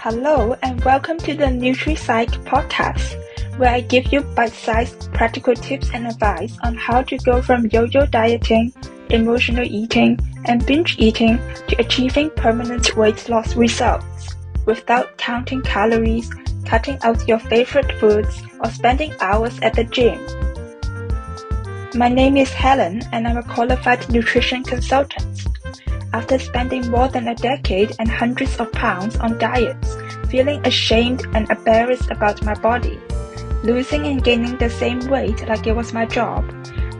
Hello and welcome to the NutriPsych podcast, where I give you bite-sized practical tips and advice on how to go from yo-yo dieting, emotional eating, and binge eating to achieving permanent weight loss results without counting calories, cutting out your favorite foods, or spending hours at the gym. My name is Helen and I'm a qualified nutrition consultant. After spending more than a decade and hundreds of pounds on diets, feeling ashamed and embarrassed about my body, losing and gaining the same weight like it was my job,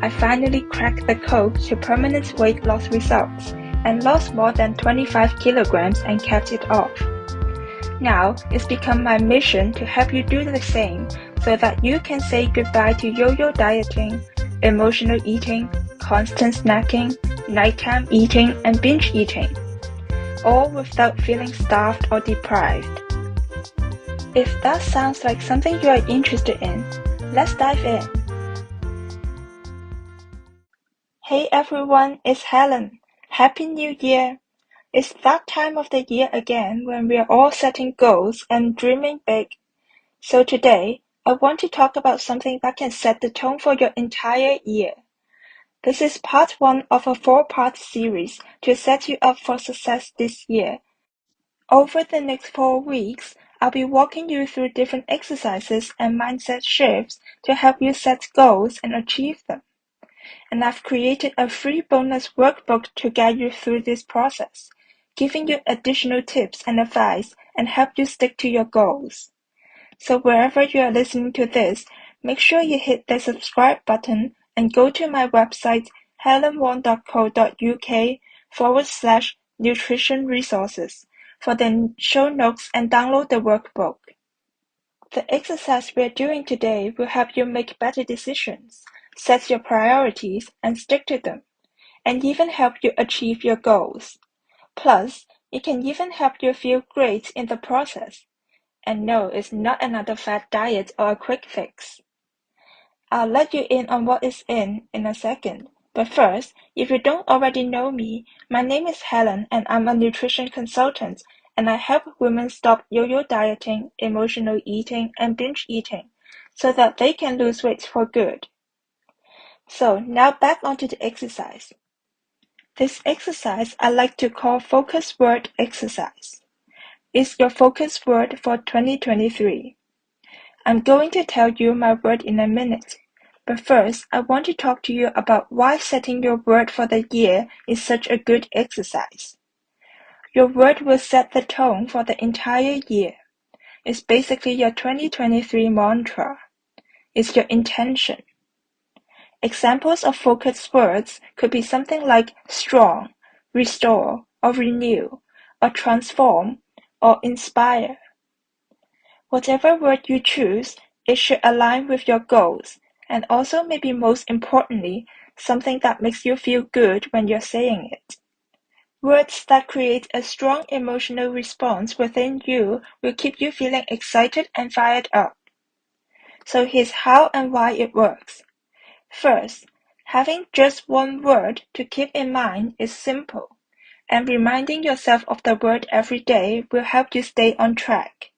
I finally cracked the code to permanent weight loss results and lost more than 25 kilograms and kept it off. Now, it's become my mission to help you do the same so that you can say goodbye to yo-yo dieting, emotional eating, constant snacking, nighttime eating, and binge eating, all without feeling starved or deprived. If that sounds like something you are interested in, let's dive in. Hey everyone, it's Helen. Happy New Year! It's that time of the year again when we are all setting goals and dreaming big. So today, I want to talk about something that can set the tone for your entire year. This is part 1 of a 4-part series to set you up for success this year. Over the next 4 weeks, I'll be walking you through different exercises and mindset shifts to help you set goals and achieve them. And I've created a free bonus workbook to guide you through this process, giving you additional tips and advice and help you stick to your goals. So wherever you are listening to this, make sure you hit the subscribe button and go to my website helenwong.co.uk/nutrition resources for the show notes and download the workbook. The exercise we're doing today will help you make better decisions, set your priorities and stick to them, and even help you achieve your goals. Plus, it can even help you feel great in the process. And no, it's not another fat diet or a quick fix. I'll let you in on what is in a second. But first, if you don't already know me, my name is Helen and I'm a nutrition consultant and I help women stop yo-yo dieting, emotional eating, and binge eating so that they can lose weight for good. So now back onto the exercise. This exercise I like to call focus word exercise. It's your focus word for 2023. I'm going to tell you my word in a minute, but first I want to talk to you about why setting your word for the year is such a good exercise. Your word will set the tone for the entire year. It's basically your 2023 mantra. It's your intention. Examples of focus words could be something like strong, restore, or renew, or transform, or inspire. Whatever word you choose, it should align with your goals, and also maybe most importantly, something that makes you feel good when you're saying it. Words that create a strong emotional response within you will keep you feeling excited and fired up. So here's how and why it works. First, having just one word to keep in mind is simple, and reminding yourself of the word every day will help you stay on track.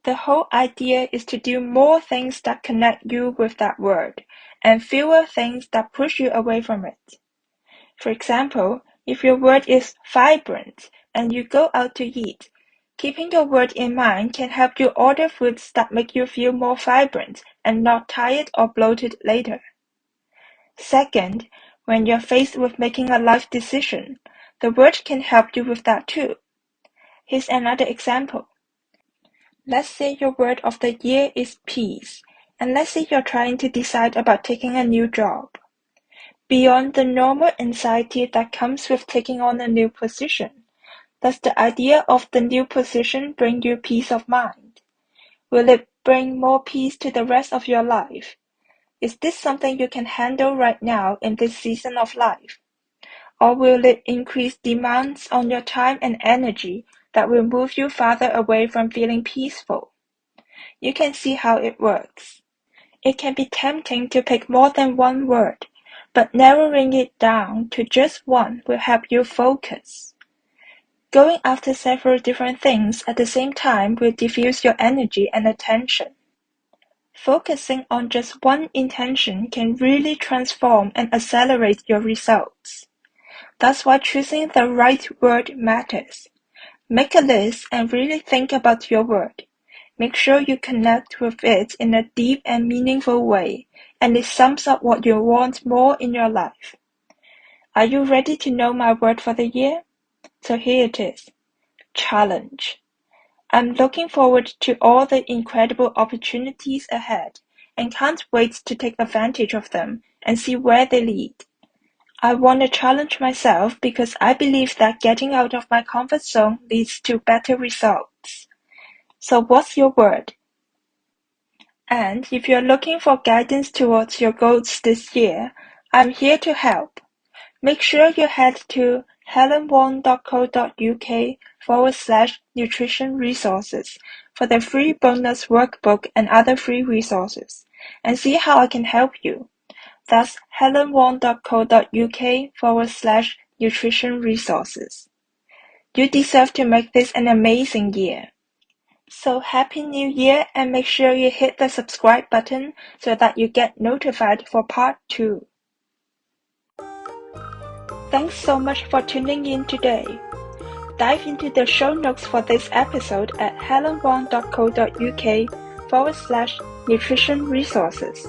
The whole idea is to do more things that connect you with that word, and fewer things that push you away from it. For example, if your word is vibrant and you go out to eat, keeping your word in mind can help you order foods that make you feel more vibrant and not tired or bloated later. Second, when you're faced with making a life decision, the word can help you with that too. Here's another example. Let's say your word of the year is peace, and let's say you're trying to decide about taking a new job. Beyond the normal anxiety that comes with taking on a new position, does the idea of the new position bring you peace of mind? Will it bring more peace to the rest of your life? Is this something you can handle right now in this season of life? Or will it increase demands on your time and energy that will move you farther away from feeling peaceful? You can see how it works. It can be tempting to pick more than one word, but narrowing it down to just one will help you focus. Going after several different things at the same time will diffuse your energy and attention. Focusing on just one intention can really transform and accelerate your results. That's why choosing the right word matters. Make a list and really think about your word. Make sure you connect with it in a deep and meaningful way, and it sums up what you want more in your life. Are you ready to know my word for the year? So here it is. Challenge. I'm looking forward to all the incredible opportunities ahead and can't wait to take advantage of them and see where they lead. I want to challenge myself because I believe that getting out of my comfort zone leads to better results. So what's your word? And if you're looking for guidance towards your goals this year, I'm here to help. Make sure you head to helenwong.co.uk/nutrition resources for the free bonus workbook and other free resources, and see how I can help you. That's helenwong.co.uk/nutrition resources. You deserve to make this an amazing year. So Happy New Year, and make sure you hit the subscribe button so that you get notified for part 2. Thanks so much for tuning in today. Dive into the show notes for this episode at helenwong.co.uk/nutrition resources.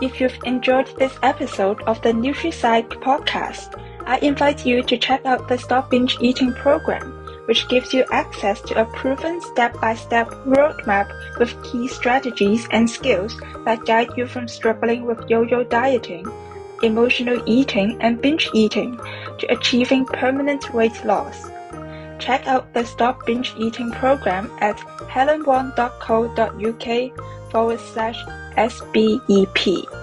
If you've enjoyed this episode of the NutriPsych podcast, I invite you to check out the Stop Binge Eating program, which gives you access to a proven step-by-step roadmap with key strategies and skills that guide you from struggling with yo-yo dieting, emotional eating, and binge eating to achieving permanent weight loss. Check out the Stop Binge Eating program at helenwong.co.uk/SBEP.